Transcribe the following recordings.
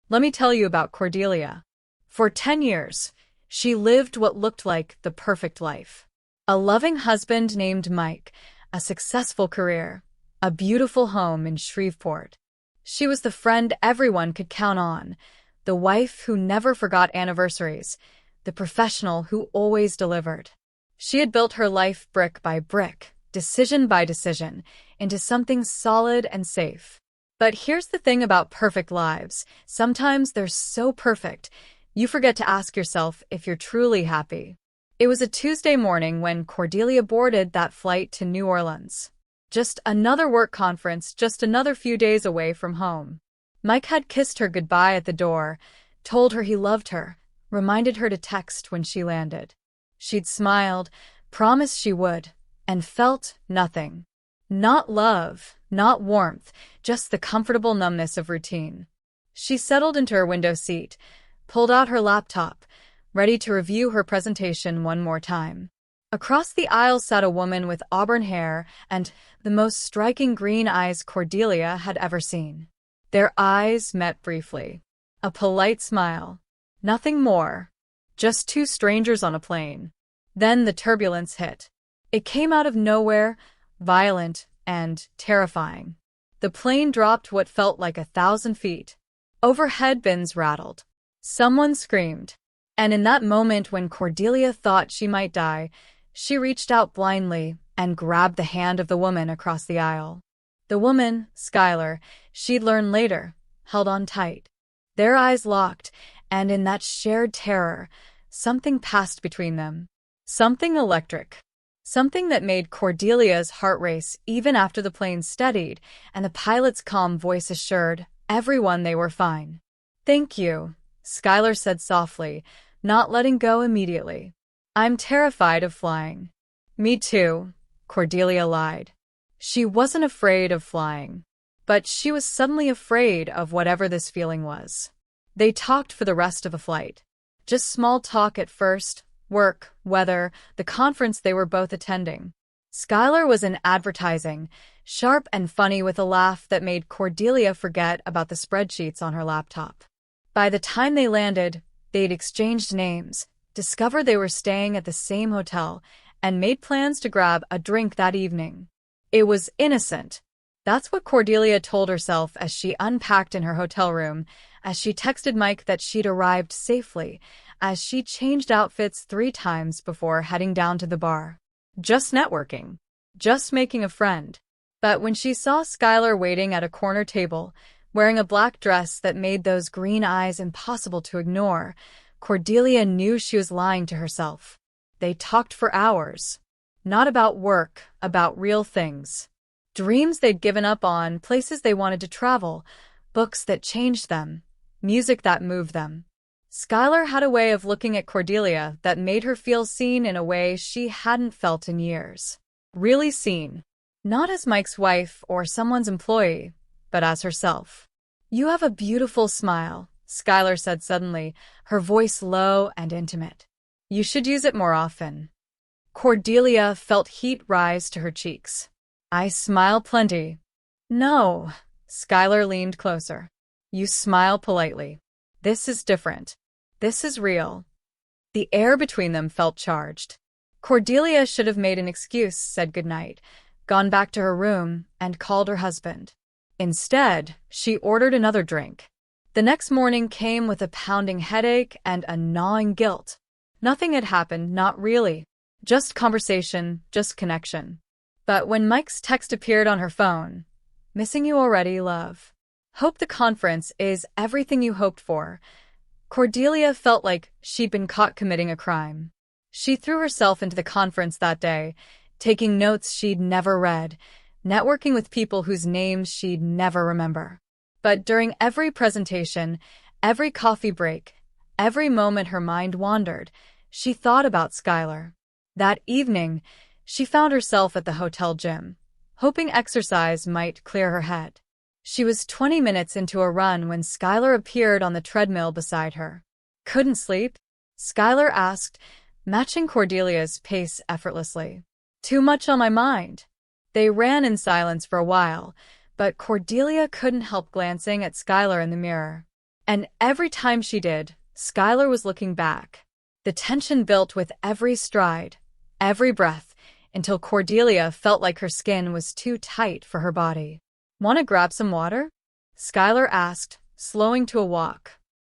Let me tell you about Cordelia. For 10 years, she lived what looked like the perfect life. A loving husband named Mike, a successful career, a beautiful home in Shreveport. She was the friend everyone could count on, the wife who never forgot anniversaries, the professional who always delivered. She had built her life brick by brick, decision by decision, into something solid and safe. But here's the thing about perfect lives. Sometimes they're so perfect, you forget to ask yourself if you're truly happy. It was a Tuesday morning when Cordelia boarded that flight to New Orleans. Just another work conference, just another few days away from home. Mike had kissed her goodbye at the door, told her he loved her, reminded her to text when she landed. She'd smiled, promised she would, and felt nothing. Not love, not warmth, just the comfortable numbness of routine. She settled into her window seat, pulled out her laptop, ready to review her presentation one more time. Across the aisle sat a woman with auburn hair and the most striking green eyes Cordelia had ever seen. Their eyes met briefly. A polite smile. Nothing more. Just two strangers on a plane. Then the turbulence hit. It came out of nowhere, violent and terrifying. The plane dropped what felt like 1,000 feet. Overhead bins rattled. Someone screamed. And in that moment when Cordelia thought she might die, she reached out blindly and grabbed the hand of the woman across the aisle. The woman, Skylar, she'd learn later, held on tight. Their eyes locked, and in that shared terror, something passed between them. Something electric. Something that made Cordelia's heart race even after the plane steadied and the pilot's calm voice assured everyone they were fine. "Thank you," Skylar said softly, not letting go immediately. "I'm terrified of flying." "Me too," Cordelia lied. She wasn't afraid of flying, but she was suddenly afraid of whatever this feeling was. They talked for the rest of the flight. Just small talk at first, work, weather, the conference they were both attending. Skylar was in advertising, sharp and funny with a laugh that made Cordelia forget about the spreadsheets on her laptop. By the time they landed, they'd exchanged names, discovered they were staying at the same hotel, and made plans to grab a drink that evening. It was innocent. That's what Cordelia told herself as she unpacked in her hotel room, as she texted Mike that she'd arrived safely, as she changed outfits 3 times before heading down to the bar. Just networking. Just making a friend. But when she saw Skylar waiting at a corner table, wearing a black dress that made those green eyes impossible to ignore, Cordelia knew she was lying to herself. They talked for hours. Not about work, about real things. Dreams they'd given up on, places they wanted to travel, books that changed them, music that moved them. Skylar had a way of looking at Cordelia that made her feel seen in a way she hadn't felt in years. Really seen. Not as Mike's wife or someone's employee, but as herself. "You have a beautiful smile," Skylar said suddenly, her voice low and intimate. "You should use it more often." Cordelia felt heat rise to her cheeks. "I smile plenty." "No." Skylar leaned closer. "You smile politely. This is different. This is real." The air between them felt charged. Cordelia should have made an excuse, said goodnight, gone back to her room, and called her husband. Instead, she ordered another drink. The next morning came with a pounding headache and a gnawing guilt. Nothing had happened, not really. Just conversation, just connection. But when Mike's text appeared on her phone, "Missing you already, love. Hope the conference is everything you hoped for," Cordelia felt like she'd been caught committing a crime. She threw herself into the conference that day, taking notes she'd never read, networking with people whose names she'd never remember. But during every presentation, every coffee break, every moment her mind wandered, she thought about Skylar. That evening, she found herself at the hotel gym, hoping exercise might clear her head. She was 20 minutes into a run when Skylar appeared on the treadmill beside her. "Couldn't sleep?" Skylar asked, matching Cordelia's pace effortlessly. "Too much on my mind." They ran in silence for a while, but Cordelia couldn't help glancing at Skylar in the mirror. And every time she did, Skylar was looking back. The tension built with every stride, every breath, until Cordelia felt like her skin was too tight for her body. "Want to grab some water?" Skylar asked, slowing to a walk.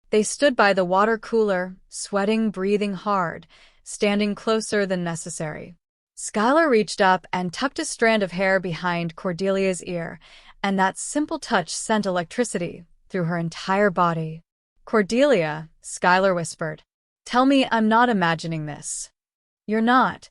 They stood by the water cooler, sweating, breathing hard, standing closer than necessary. Skylar reached up and tucked a strand of hair behind Cordelia's ear, and that simple touch sent electricity through her entire body. "Cordelia," Skylar whispered. "Tell me I'm not imagining this." "You're not,"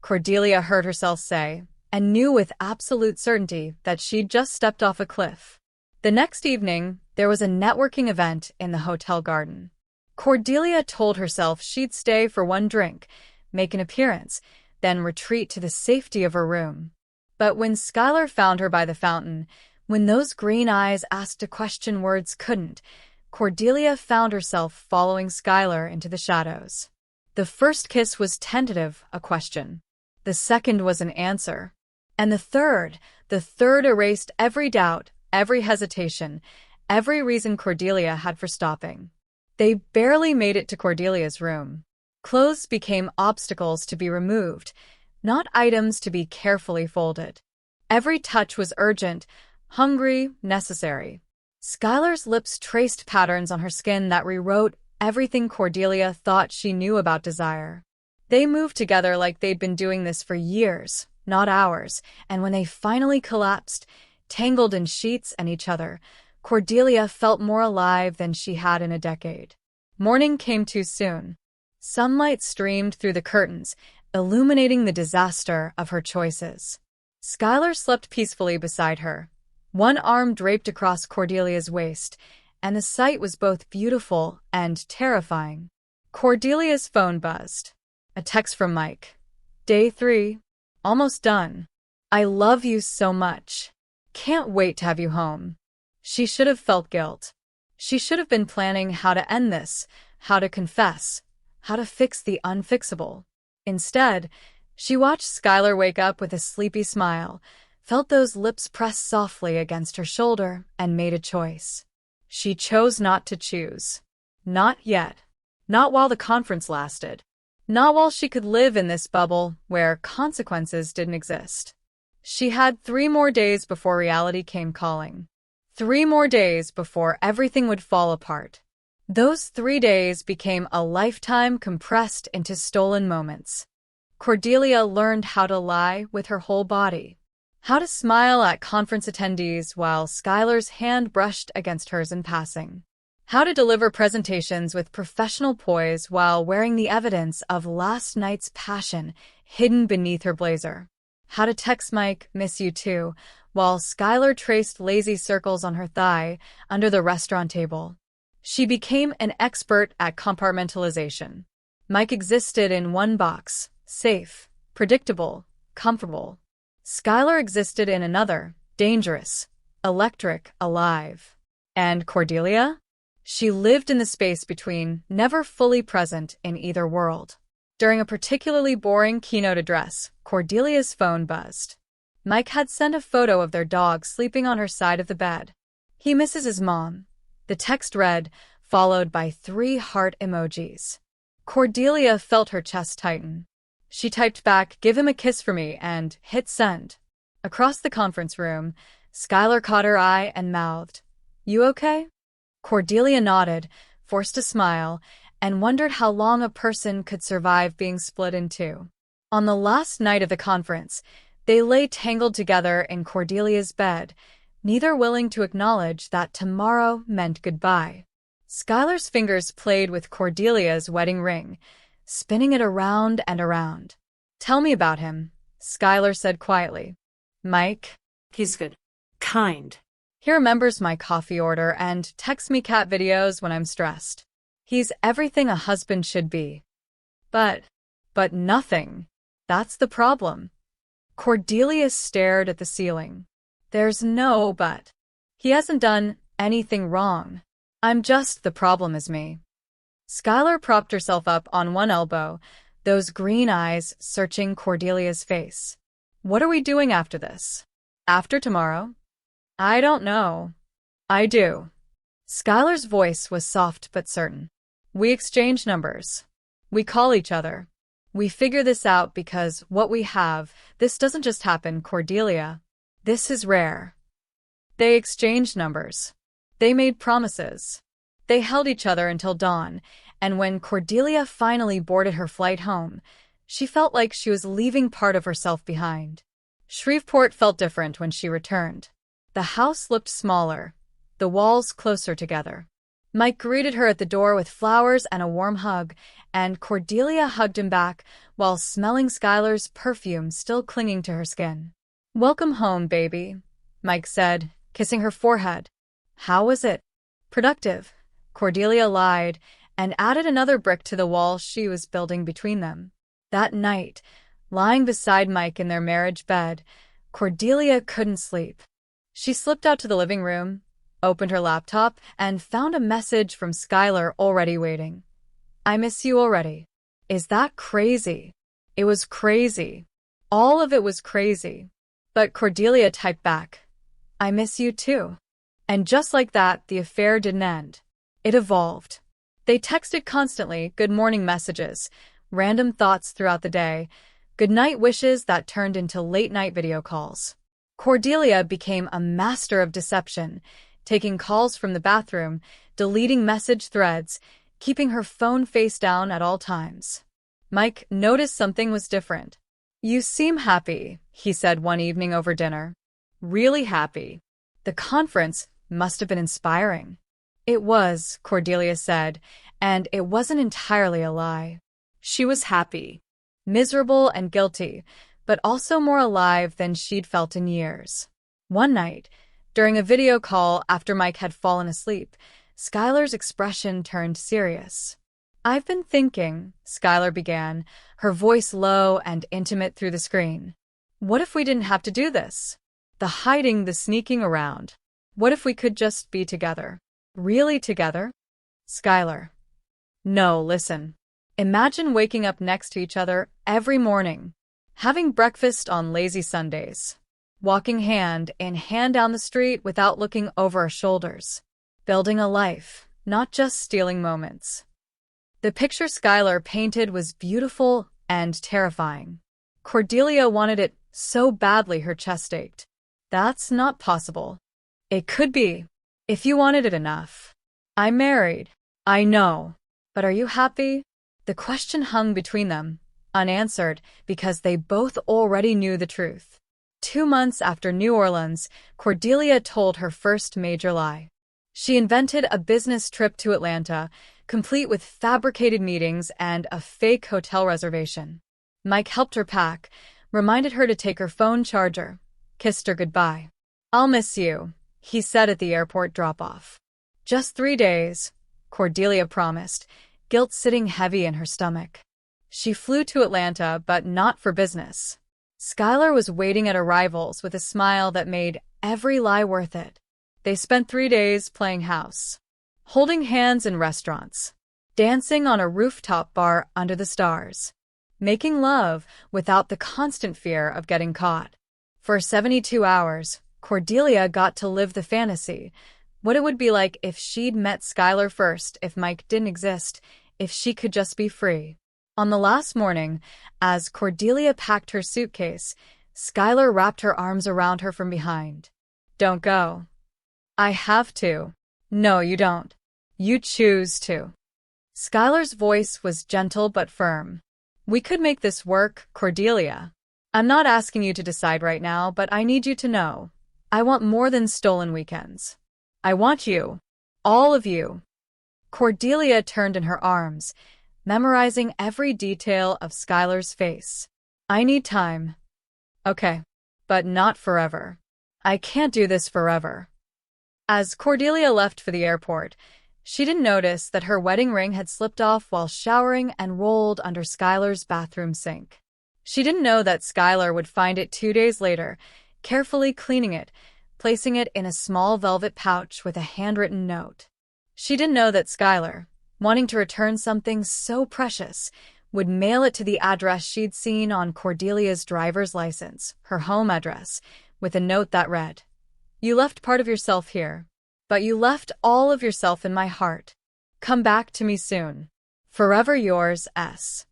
Cordelia heard herself say, and knew with absolute certainty that she'd just stepped off a cliff. The next evening, there was a networking event in the hotel garden. Cordelia told herself she'd stay for one drink, make an appearance, then retreat to the safety of her room. But when Skylar found her by the fountain, when those green eyes asked a question words couldn't, Cordelia found herself following Skylar into the shadows. The first kiss was tentative, a question. The second was an answer. And the third erased every doubt, every hesitation, every reason Cordelia had for stopping. They barely made it to Cordelia's room. Clothes became obstacles to be removed, not items to be carefully folded. Every touch was urgent, hungry, necessary. Skylar's lips traced patterns on her skin that rewrote everything Cordelia thought she knew about desire. They moved together like they'd been doing this for years, not hours, and when they finally collapsed, tangled in sheets and each other, Cordelia felt more alive than she had in a decade. Morning came too soon. Sunlight streamed through the curtains, illuminating the disaster of her choices. Skylar slept peacefully beside her, one arm draped across Cordelia's waist, and the sight was both beautiful and terrifying. Cordelia's phone buzzed. A text from Mike. "Day 3. Almost done. I love you so much. Can't wait to have you home." She should have felt guilt. She should have been planning how to end this, how to confess, how to fix the unfixable. Instead, she watched Skylar wake up with a sleepy smile, felt those lips press softly against her shoulder, and made a choice. She chose not to choose. Not yet. Not while the conference lasted. Not while she could live in this bubble where consequences didn't exist. She had 3 more days before reality came calling. 3 more days before everything would fall apart. Those 3 days became a lifetime compressed into stolen moments. Cordelia learned how to lie with her whole body. How to smile at conference attendees while Skylar's hand brushed against hers in passing. How to deliver presentations with professional poise while wearing the evidence of last night's passion hidden beneath her blazer. How to text Mike, "Miss you too," while Skylar traced lazy circles on her thigh under the restaurant table. She became an expert at compartmentalization. Mike existed in one box, safe, predictable, comfortable. Skylar existed in another, dangerous, electric, alive. And Cordelia? She lived in the space between, never fully present in either world. During a particularly boring keynote address, Cordelia's phone buzzed. Mike had sent a photo of their dog sleeping on her side of the bed. "He misses his mom." The text read, followed by 3 heart emojis. Cordelia felt her chest tighten. She typed back, "Give him a kiss for me," and hit send. Across the conference room, Skylar caught her eye and mouthed, "You okay?" Cordelia nodded, forced a smile, and wondered how long a person could survive being split in 2. On the last night of the conference, they lay tangled together in Cordelia's bed, neither willing to acknowledge that tomorrow meant goodbye. Skylar's fingers played with Cordelia's wedding ring, spinning it around and around. "Tell me about him," Skylar said quietly. "Mike? He's good. Kind. He remembers my coffee order and texts me cat videos when I'm stressed. He's everything a husband should be. But nothing. That's the problem." Cordelia stared at the ceiling. "There's no but. He hasn't done anything wrong. I'm just the problem is me." Skylar propped herself up on one elbow, those green eyes searching Cordelia's face. "What are we doing after this? After tomorrow?" "I don't know." "I do." Skylar's voice was soft but certain. We exchange numbers. We call each other. We figure this out because what we have, this doesn't just happen, Cordelia. This is rare. They exchanged numbers. They made promises. They held each other until dawn, and when Cordelia finally boarded her flight home, she felt like she was leaving part of herself behind. Shreveport felt different when she returned. The house looked smaller, the walls closer together. Mike greeted her at the door with flowers and a warm hug, and Cordelia hugged him back while smelling Skylar's perfume still clinging to her skin. "Welcome home, baby," Mike said, kissing her forehead. "How was it?" "Productive," Cordelia lied, and added another brick to the wall she was building between them. That night, lying beside Mike in their marriage bed, Cordelia couldn't sleep. She slipped out to the living room, opened her laptop, and found a message from Skylar already waiting. "I miss you already." Is that crazy? It was crazy. All of it was crazy. But Cordelia typed back, "I miss you too." And just like that, the affair didn't end. It evolved. They texted constantly, good morning messages, random thoughts throughout the day, good night wishes that turned into late-night video calls. Cordelia became a master of deception, taking calls from the bathroom, deleting message threads, keeping her phone face down at all times. Mike noticed something was different. "You seem happy," he said one evening over dinner. "Really happy." The conference must have been inspiring. It was, Cordelia said, and it wasn't entirely a lie. She was happy, miserable and guilty, but also more alive than she'd felt in years. One night, during a video call after Mike had fallen asleep, Skylar's expression turned serious. "I've been thinking," Skylar began, her voice low and intimate through the screen. "What if we didn't have to do this? The hiding, the sneaking around. What if we could just be together? Really together?" Skylar. "No, listen. Imagine waking up next to each other every morning, having breakfast on lazy Sundays, walking hand in hand down the street without looking over our shoulders, building a life, not just stealing moments." The picture Skylar painted was beautiful and terrifying. Cordelia wanted it so badly her chest ached. "That's not possible." "It could be, if you wanted it enough." "I'm married." "I know. But are you happy?" The question hung between them, unanswered, because they both already knew the truth. 2 months after New Orleans, Cordelia told her first major lie. She invented a business trip to Atlanta, complete with fabricated meetings and a fake hotel reservation. Mike helped her pack, reminded her to take her phone charger, kissed her goodbye. "I'll miss you," he said at the airport drop-off. "Just 3 days," Cordelia promised, guilt sitting heavy in her stomach. She flew to Atlanta, but not for business. Skylar was waiting at arrivals with a smile that made every lie worth it. They spent 3 days playing house, holding hands in restaurants, dancing on a rooftop bar under the stars, making love without the constant fear of getting caught. For 72 hours, Cordelia got to live the fantasy, what it would be like if she'd met Skylar first, if Mike didn't exist, if she could just be free. On the last morning, as Cordelia packed her suitcase, Skylar wrapped her arms around her from behind. "Don't go." "I have to." "No, you don't. You choose to." Skylar's voice was gentle but firm. "We could make this work, Cordelia. I'm not asking you to decide right now, but I need you to know. I want more than stolen weekends. I want you. All of you." Cordelia turned in her arms, memorizing every detail of Skylar's face. "I need time." "Okay. But not forever. I can't do this forever." As Cordelia left for the airport, she didn't notice that her wedding ring had slipped off while showering and rolled under Skylar's bathroom sink. She didn't know that Skylar would find it 2 days later, carefully cleaning it, placing it in a small velvet pouch with a handwritten note. She didn't know that Skylar, wanting to return something so precious, would mail it to the address she'd seen on Cordelia's driver's license, her home address, with a note that read, "You left part of yourself here, but you left all of yourself in my heart. Come back to me soon. Forever yours, S.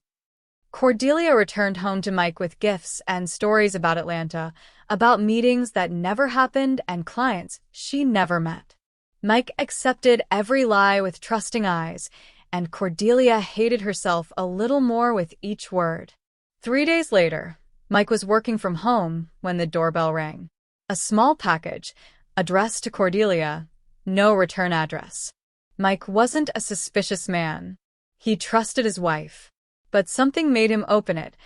Cordelia returned home to Mike with gifts and stories about Atlanta, about meetings that never happened and clients she never met. Mike accepted every lie with trusting eyes, and Cordelia hated herself a little more with each word. 3 days later, Mike was working from home when the doorbell rang. A small package, addressed to Cordelia, no return address. Mike wasn't a suspicious man. He trusted his wife. But something made him open it.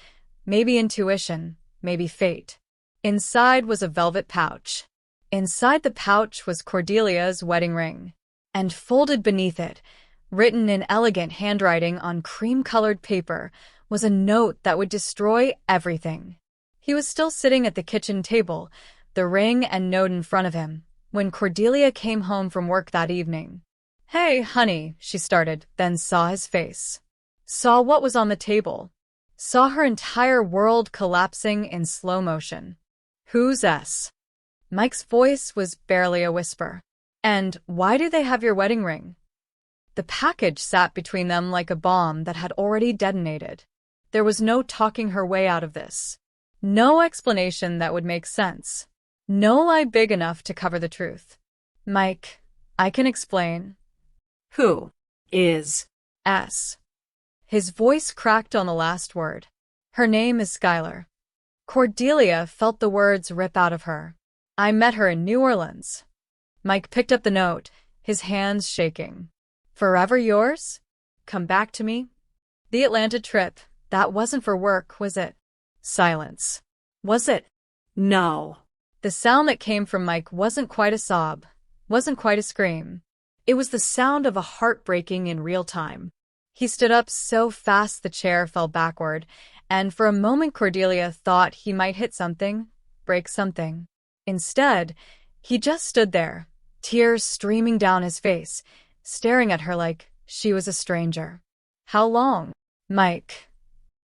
Maybe intuition, maybe fate. Inside was a velvet pouch. Inside the pouch was Cordelia's wedding ring. And folded beneath it, written in elegant handwriting on cream-colored paper, was a note that would destroy everything. He was still sitting at the kitchen table, the ring and note in front of him, when Cordelia came home from work that evening. "Hey, honey," she started, then saw his face. Saw what was on the table. Saw her entire world collapsing in slow motion. "Who's S?" Mike's voice was barely a whisper. "And why do they have your wedding ring?" The package sat between them like a bomb that had already detonated. There was no talking her way out of this. No explanation that would make sense. No lie big enough to cover the truth. "Mike, I can explain." Who is S. His voice cracked on the last word. "Her name is Skylar." Cordelia felt the words rip out of her. "I met her in New Orleans." Mike picked up the note, his hands shaking. "Forever yours? Come back to me?" The Atlanta trip, that wasn't for work, was it? Silence. Was it? No. The sound that came from Mike wasn't quite a sob, wasn't quite a scream. It was the sound of a heart breaking in real time. He stood up so fast the chair fell backward, and for a moment Cordelia thought he might hit something, break something. Instead, he just stood there, tears streaming down his face, staring at her like she was a stranger. "How long, Mike?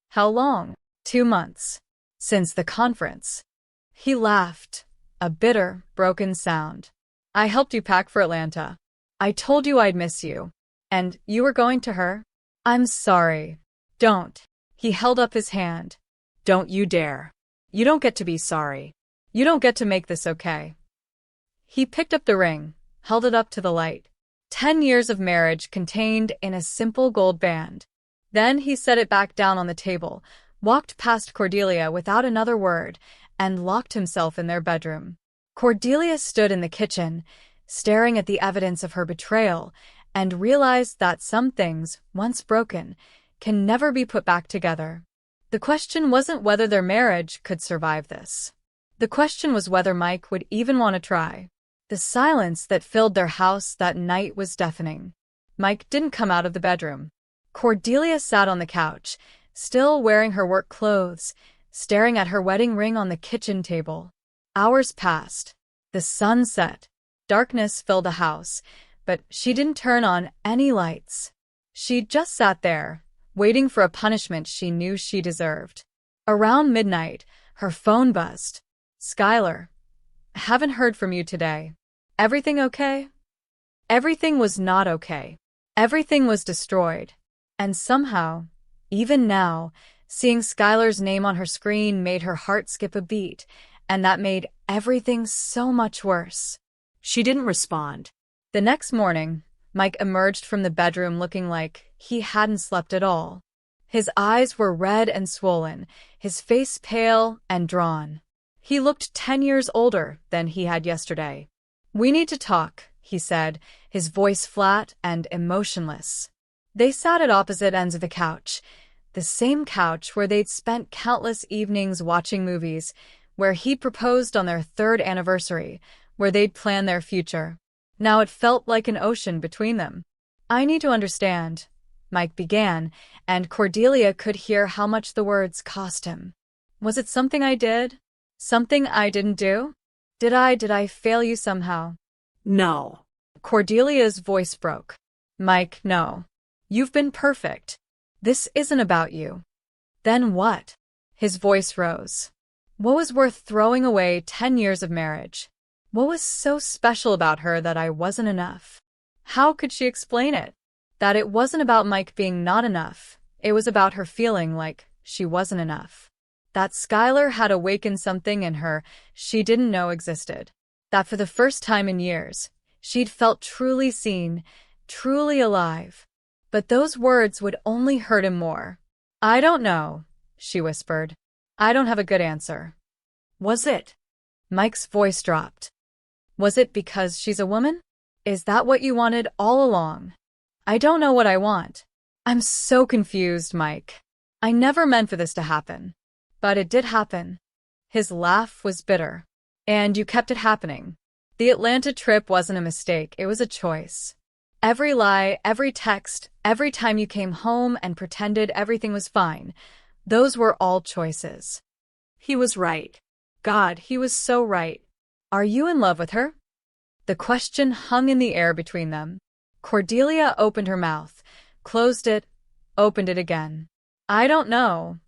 How long?" 2 months. Since the conference. He laughed, a bitter, broken sound. "I helped you pack for Atlanta. I told you I'd miss you. And you were going to her? I'm sorry." "Don't." He held up his hand. "Don't you dare. You don't get to be sorry. You don't get to make this okay." He picked up the ring, held it up to the light. 10 years of marriage contained in a simple gold band. Then he set it back down on the table, walked past Cordelia without another word, and locked himself in their bedroom. Cordelia stood in the kitchen, staring at the evidence of her betrayal, and realized that some things, once broken, can never be put back together. The question wasn't whether their marriage could survive this. The question was whether Mike would even want to try. The silence that filled their house that night was deafening. Mike didn't come out of the bedroom. Cordelia sat on the couch, still wearing her work clothes, staring at her wedding ring on the kitchen table. Hours passed. The sun set. Darkness filled the house, but she didn't turn on any lights. She just sat there, waiting for a punishment she knew she deserved. Around midnight, her phone buzzed. "Skylar, haven't heard from you today. Everything okay?" Everything was not okay. Everything was destroyed. And somehow, even now, seeing Skylar's name on her screen made her heart skip a beat, and that made everything so much worse. She didn't respond. The next morning, Mike emerged from the bedroom looking like he hadn't slept at all. His eyes were red and swollen, his face pale and drawn. He looked 10 years older than he had yesterday. "We need to talk," he said, his voice flat and emotionless. They sat at opposite ends of the couch, the same couch where they'd spent countless evenings watching movies, where he'd proposed on their 3rd anniversary, where they'd planned their future. Now it felt like an ocean between them. "I need to understand," Mike began, and Cordelia could hear how much the words cost him. "Was it something I did? Something I didn't do? Did I fail you somehow?" No. Cordelia's voice broke. "Mike, no. You've been perfect. This isn't about you." "Then what?" His voice rose. "What was worth throwing away 10 years of marriage? What was so special about her that I wasn't enough? How could she explain it? That it wasn't about Mike being not enough. It was about her feeling like she wasn't enough. That Skylar had awakened something in her she didn't know existed. That for the first time in years, she'd felt truly seen, truly alive. But those words would only hurt him more. I don't know, she whispered. I don't have a good answer. Was it? Mike's voice dropped. Was it because she's a woman? Is that what you wanted all along? I don't know what I want. I'm so confused, Mike. I never meant for this to happen. But it did happen. His laugh was bitter. And you kept it happening. The Atlanta trip wasn't a mistake, it was a choice. Every lie, every text, every time you came home and pretended everything was fine, those were all choices. He was right. God, he was so right. Are you in love with her? The question hung in the air between them. Cordelia opened her mouth, closed it, opened it again. I don't know.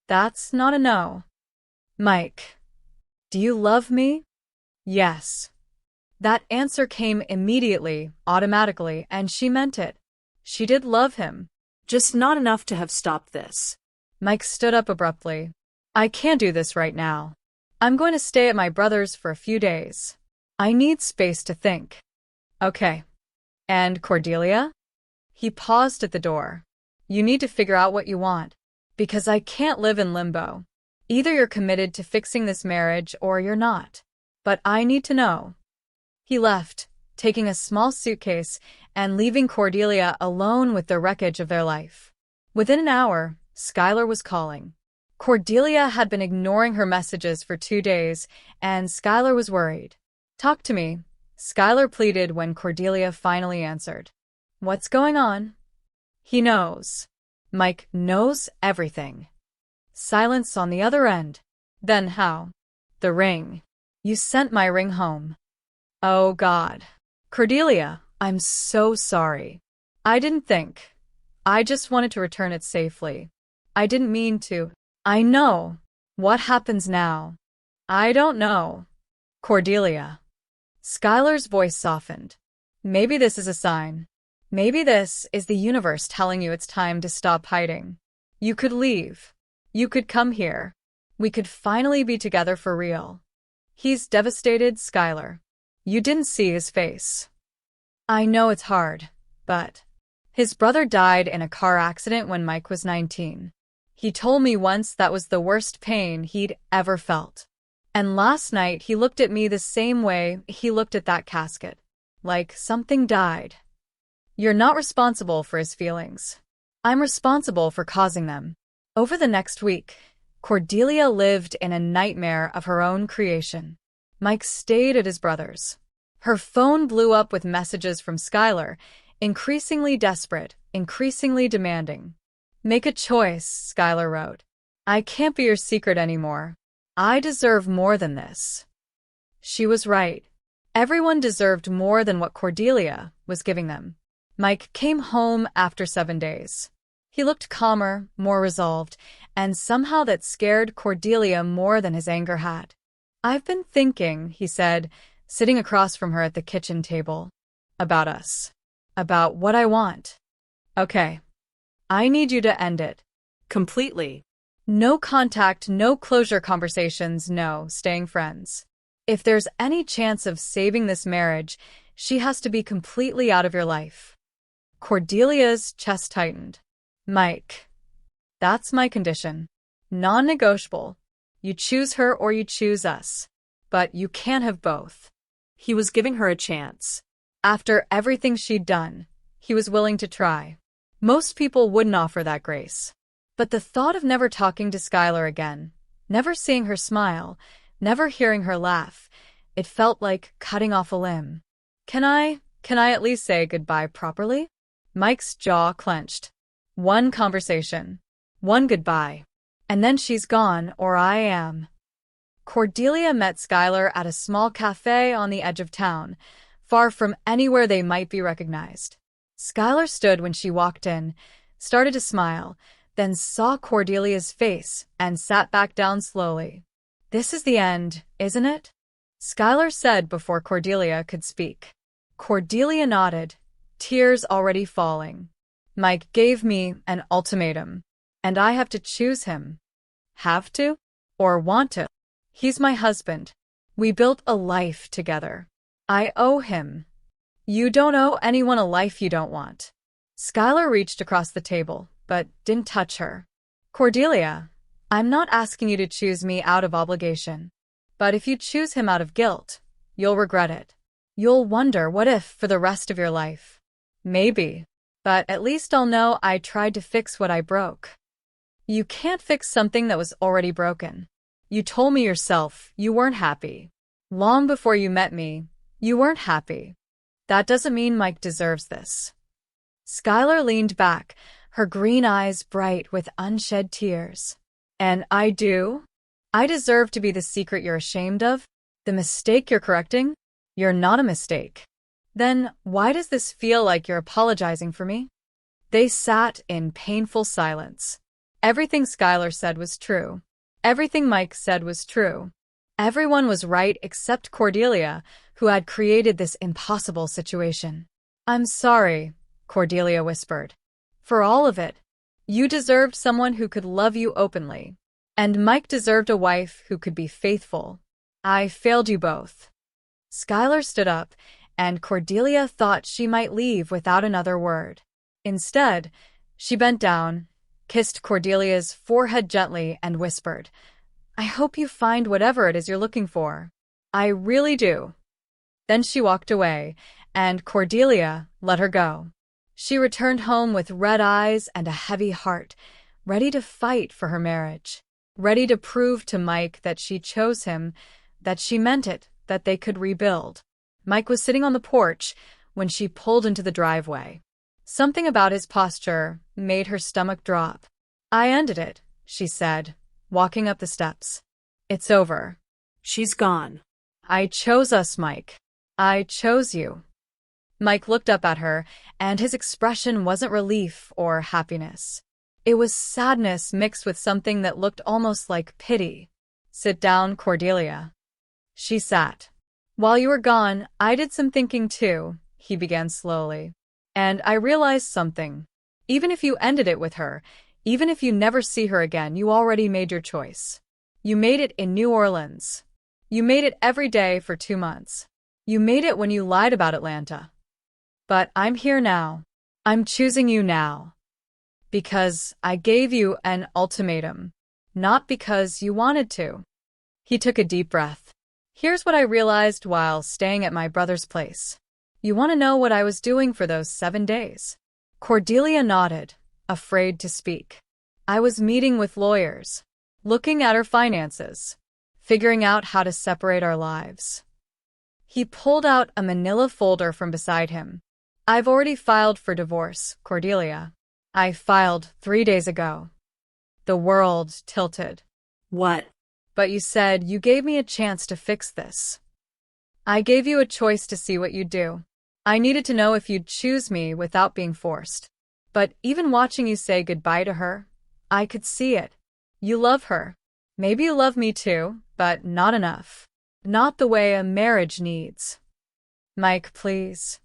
That's not a no. Mike, do you love me? Yes. That answer came immediately, automatically, and she meant it. She did love him. Just not enough to have stopped this. Mike stood up abruptly. I can't do this right now. I'm going to stay at my brother's for a few days. I need space to think. Okay. And Cordelia? He paused at the door. You need to figure out what you want. Because I can't live in limbo. Either you're committed to fixing this marriage or you're not. But I need to know. He left, taking a small suitcase and leaving Cordelia alone with the wreckage of their life. Within an hour, Skylar was calling. Cordelia had been ignoring her messages for 2 days, and Skylar was worried. Talk to me, Skylar pleaded when Cordelia finally answered. What's going on? He knows. Mike knows everything. Silence on the other end. Then how? The ring. You sent my ring home. Oh God. Cordelia, I'm so sorry. I didn't think. I just wanted to return it safely. I didn't mean to. I know. What happens now? I don't know. Cordelia. Skylar's voice softened. Maybe this is a sign. Maybe this is the universe telling you it's time to stop hiding. You could leave. You could come here. We could finally be together for real. He's devastated, Skylar. You didn't see his face. I know it's hard, but his brother died in a car accident when Mike was 19. He told me once that was the worst pain he'd ever felt. And last night he looked at me the same way he looked at that casket. Like something died. You're not responsible for his feelings. I'm responsible for causing them. Over the next week, Cordelia lived in a nightmare of her own creation. Mike stayed at his brother's. Her phone blew up with messages from Skylar, increasingly desperate, increasingly demanding. Make a choice, Skylar wrote. I can't be your secret anymore. I deserve more than this. She was right. Everyone deserved more than what Cordelia was giving them. Mike came home after 7 days. He looked calmer, more resolved, and somehow that scared Cordelia more than his anger had. I've been thinking, he said, sitting across from her at the kitchen table, about us. About what I want. Okay. I need you to end it. Completely. No contact, no closure conversations, no staying friends. If there's any chance of saving this marriage, she has to be completely out of your life. Cordelia's chest tightened. Mike. That's my condition. Non-negotiable. You choose her or you choose us. But you can't have both. He was giving her a chance. After everything she'd done, he was willing to try. Most people wouldn't offer that grace. But the thought of never talking to Skylar again, never seeing her smile, never hearing her laugh, it felt like cutting off a limb. Can I at least say goodbye properly? Mike's jaw clenched. One conversation. One goodbye. And then she's gone, or I am. Cordelia met Skylar at a small cafe on the edge of town, far from anywhere they might be recognized. Skylar stood when she walked in, started to smile, then saw Cordelia's face and sat back down slowly. This is the end, isn't it? Skylar said before Cordelia could speak. Cordelia nodded, tears already falling. Mike gave me an ultimatum, and I have to choose him. Have to? Or want to? He's my husband. We built a life together. I owe him. You don't owe anyone a life you don't want. Skylar reached across the table, but didn't touch her. Cordelia, I'm not asking you to choose me out of obligation. But if you choose him out of guilt, you'll regret it. You'll wonder what if for the rest of your life. Maybe. But at least I'll know I tried to fix what I broke. You can't fix something that was already broken. You told me yourself you weren't happy. Long before you met me, you weren't happy. That doesn't mean Mike deserves this. Skylar leaned back, her green eyes bright with unshed tears. And I do? I deserve to be the secret you're ashamed of? The mistake you're correcting? You're not a mistake. Then why does this feel like you're apologizing for me? They sat in painful silence. Everything Skylar said was true. Everything Mike said was true. Everyone was right except Cordelia, who had created this impossible situation. I'm sorry, Cordelia whispered. For all of it. You deserved someone who could love you openly. And Mike deserved a wife who could be faithful. I failed you both. Skylar stood up, and Cordelia thought she might leave without another word. Instead, she bent down, kissed Cordelia's forehead gently, and whispered, I hope you find whatever it is you're looking for. I really do. Then she walked away, and Cordelia let her go. She returned home with red eyes and a heavy heart, ready to fight for her marriage, ready to prove to Mike that she chose him, that she meant it, that they could rebuild. Mike was sitting on the porch when she pulled into the driveway. Something about his posture made her stomach drop. I ended it, she said, walking up the steps. It's over. She's gone. I chose us, Mike. I chose you. Mike looked up at her, and his expression wasn't relief or happiness. It was sadness mixed with something that looked almost like pity. Sit down, Cordelia. She sat. While you were gone, I did some thinking too, he began slowly. And I realized something. Even if you ended it with her, even if you never see her again, you already made your choice. You made it in New Orleans. You made it every day for 2 months. You made it when you lied about Atlanta. But I'm here now. I'm choosing you now. Because I gave you an ultimatum. Not because you wanted to. He took a deep breath. Here's what I realized while staying at my brother's place. You want to know what I was doing for those 7 days? Cordelia nodded, afraid to speak. I was meeting with lawyers, looking at our finances, figuring out how to separate our lives. He pulled out a manila folder from beside him. I've already filed for divorce, Cordelia. I filed 3 days ago. The world tilted. What? But you said you gave me a chance to fix this. I gave you a choice to see what you'd do. I needed to know if you'd choose me without being forced. But even watching you say goodbye to her, I could see it. You love her. Maybe you love me too, but not enough. Not the way a marriage needs. Mike, please.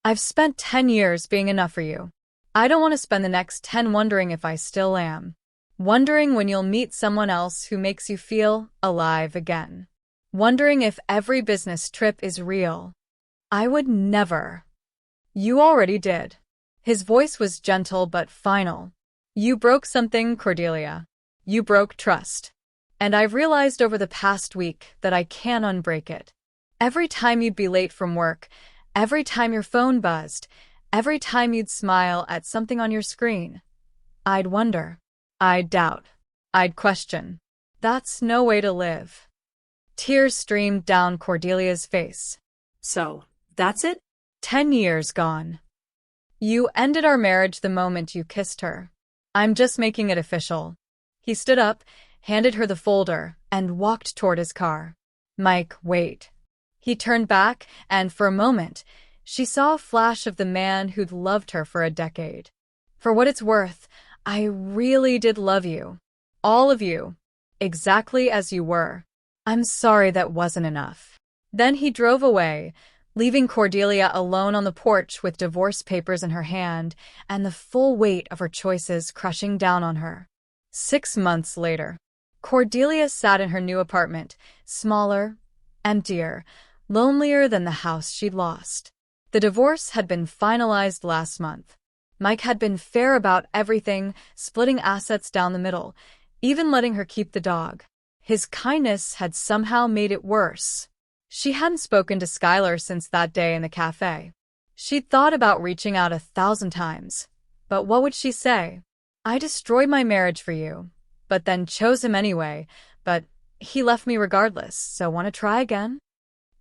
I've spent 10 years being enough for you. I don't want to spend the next 10 wondering if I still am. Wondering when you'll meet someone else who makes you feel alive again. Wondering if every business trip is real. I would never. You already did. His voice was gentle but final. You broke something, Cordelia. You broke trust. And I've realized over the past week that I can unbreak it. Every time you'd be late from work, every time your phone buzzed, every time you'd smile at something on your screen, I'd wonder. I'd doubt. I'd question. That's no way to live. Tears streamed down Cordelia's face. So, that's it? 10 years gone. You ended our marriage the moment you kissed her. I'm just making it official. He stood up, handed her the folder, and walked toward his car. Mike, wait. He turned back, and for a moment, she saw a flash of the man who'd loved her for a decade. For what it's worth, I really did love you. All of you. Exactly as you were. I'm sorry that wasn't enough. Then he drove away, leaving Cordelia alone on the porch with divorce papers in her hand and the full weight of her choices crushing down on her. 6 months later, Cordelia sat in her new apartment, smaller, emptier, lonelier than the house she'd lost. The divorce had been finalized last month. Mike had been fair about everything, splitting assets down the middle, even letting her keep the dog. His kindness had somehow made it worse. She hadn't spoken to Skylar since that day in the cafe. She'd thought about reaching out 1,000 times. But what would she say? I destroyed my marriage for you, but then chose him anyway, but he left me regardless, so want to try again?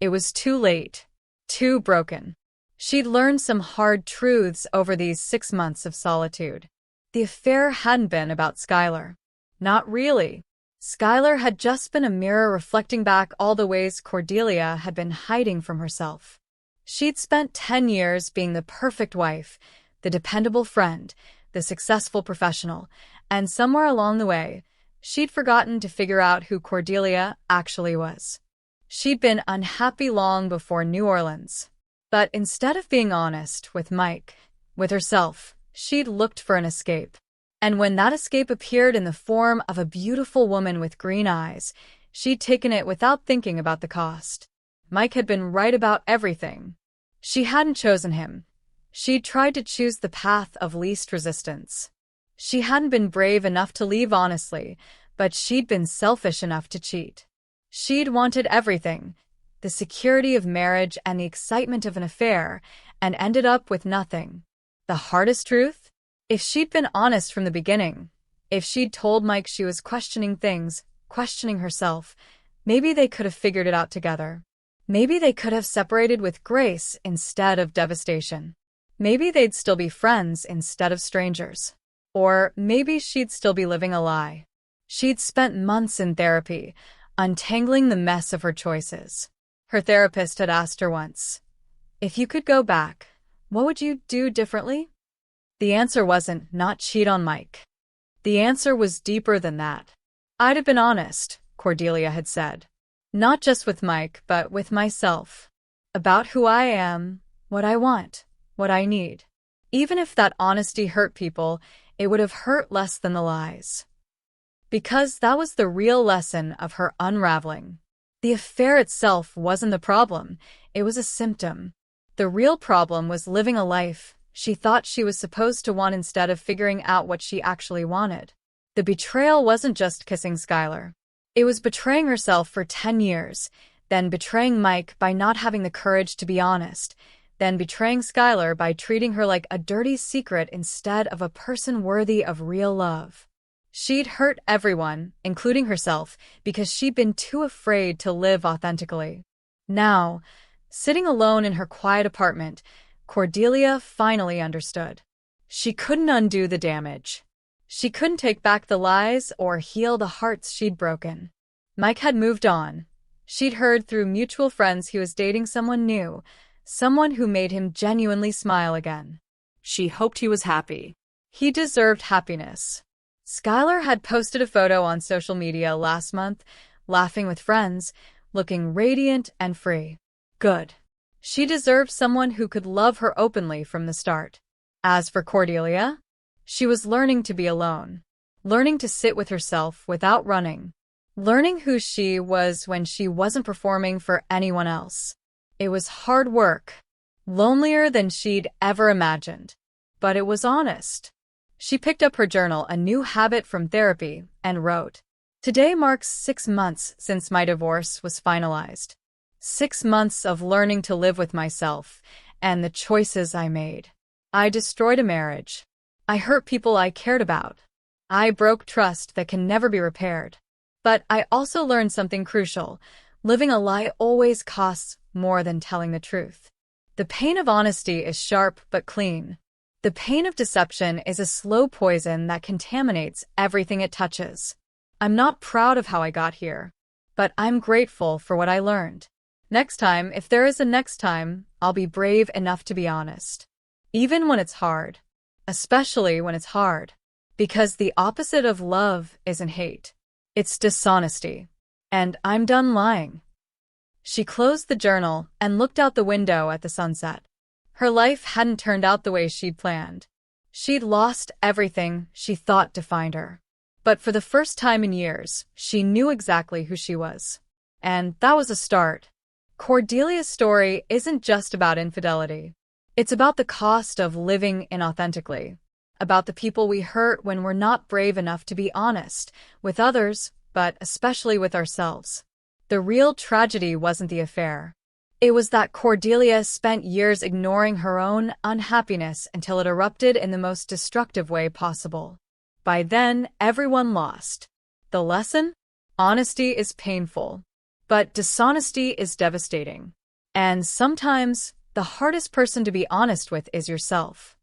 It was too late. Too broken. She'd learned some hard truths over these 6 months of solitude. The affair hadn't been about Skylar. Not really. Skylar had just been a mirror reflecting back all the ways Cordelia had been hiding from herself. She'd spent 10 years being the perfect wife, the dependable friend, the successful professional, and somewhere along the way, she'd forgotten to figure out who Cordelia actually was. She'd been unhappy long before New Orleans. But instead of being honest with Mike, with herself, she'd looked for an escape. And when that escape appeared in the form of a beautiful woman with green eyes, she'd taken it without thinking about the cost. Mike had been right about everything. She hadn't chosen him. She'd tried to choose the path of least resistance. She hadn't been brave enough to leave honestly, but she'd been selfish enough to cheat. She'd wanted everything, the security of marriage and the excitement of an affair, and ended up with nothing. The hardest truth? If she'd been honest from the beginning, if she'd told Mike she was questioning things, questioning herself, maybe they could have figured it out together. Maybe they could have separated with grace instead of devastation. Maybe they'd still be friends instead of strangers. Or maybe she'd still be living a lie. She'd spent months in therapy, untangling the mess of her choices. Her therapist had asked her once, "If you could go back, what would you do differently?" The answer wasn't not cheat on Mike. The answer was deeper than that. "I'd have been honest," Cordelia had said. "Not just with Mike, but with myself. About who I am, what I want, what I need. Even if that honesty hurt people, it would have hurt less than the lies." Because that was the real lesson of her unraveling. The affair itself wasn't the problem, it was a symptom. The real problem was living a life she thought she was supposed to want instead of figuring out what she actually wanted. The betrayal wasn't just kissing Skylar. It was betraying herself for 10 years, then betraying Mike by not having the courage to be honest, then betraying Skylar by treating her like a dirty secret instead of a person worthy of real love. She'd hurt everyone, including herself, because she'd been too afraid to live authentically. Now, sitting alone in her quiet apartment, Cordelia finally understood. She couldn't undo the damage. She couldn't take back the lies or heal the hearts she'd broken. Mike had moved on. She'd heard through mutual friends he was dating someone new, someone who made him genuinely smile again. She hoped he was happy. He deserved happiness. Skylar had posted a photo on social media last month, laughing with friends, looking radiant and free. Good. She deserved someone who could love her openly from the start. As for Cordelia, she was learning to be alone, learning to sit with herself without running, learning who she was when she wasn't performing for anyone else. It was hard work, lonelier than she'd ever imagined, but it was honest. She picked up her journal, a new habit from therapy, and wrote, "Today marks 6 months since my divorce was finalized. 6 months of learning to live with myself and the choices I made. I destroyed a marriage. I hurt people I cared about. I broke trust that can never be repaired. But I also learned something crucial. Living a lie always costs more than telling the truth. The pain of honesty is sharp but clean. The pain of deception is a slow poison that contaminates everything it touches. I'm not proud of how I got here, but I'm grateful for what I learned. Next time, if there is a next time, I'll be brave enough to be honest. Even when it's hard. Especially when it's hard. Because the opposite of love isn't hate. It's dishonesty. And I'm done lying." She closed the journal and looked out the window at the sunset. Her life hadn't turned out the way she'd planned. She'd lost everything she thought defined her. But for the first time in years, she knew exactly who she was. And that was a start. Cordelia's story isn't just about infidelity. It's about the cost of living inauthentically, about the people we hurt when we're not brave enough to be honest with others, but especially with ourselves. The real tragedy wasn't the affair. It was that Cordelia spent years ignoring her own unhappiness until it erupted in the most destructive way possible. By then, everyone lost. The lesson? Honesty is painful, but dishonesty is devastating. And sometimes, the hardest person to be honest with is yourself.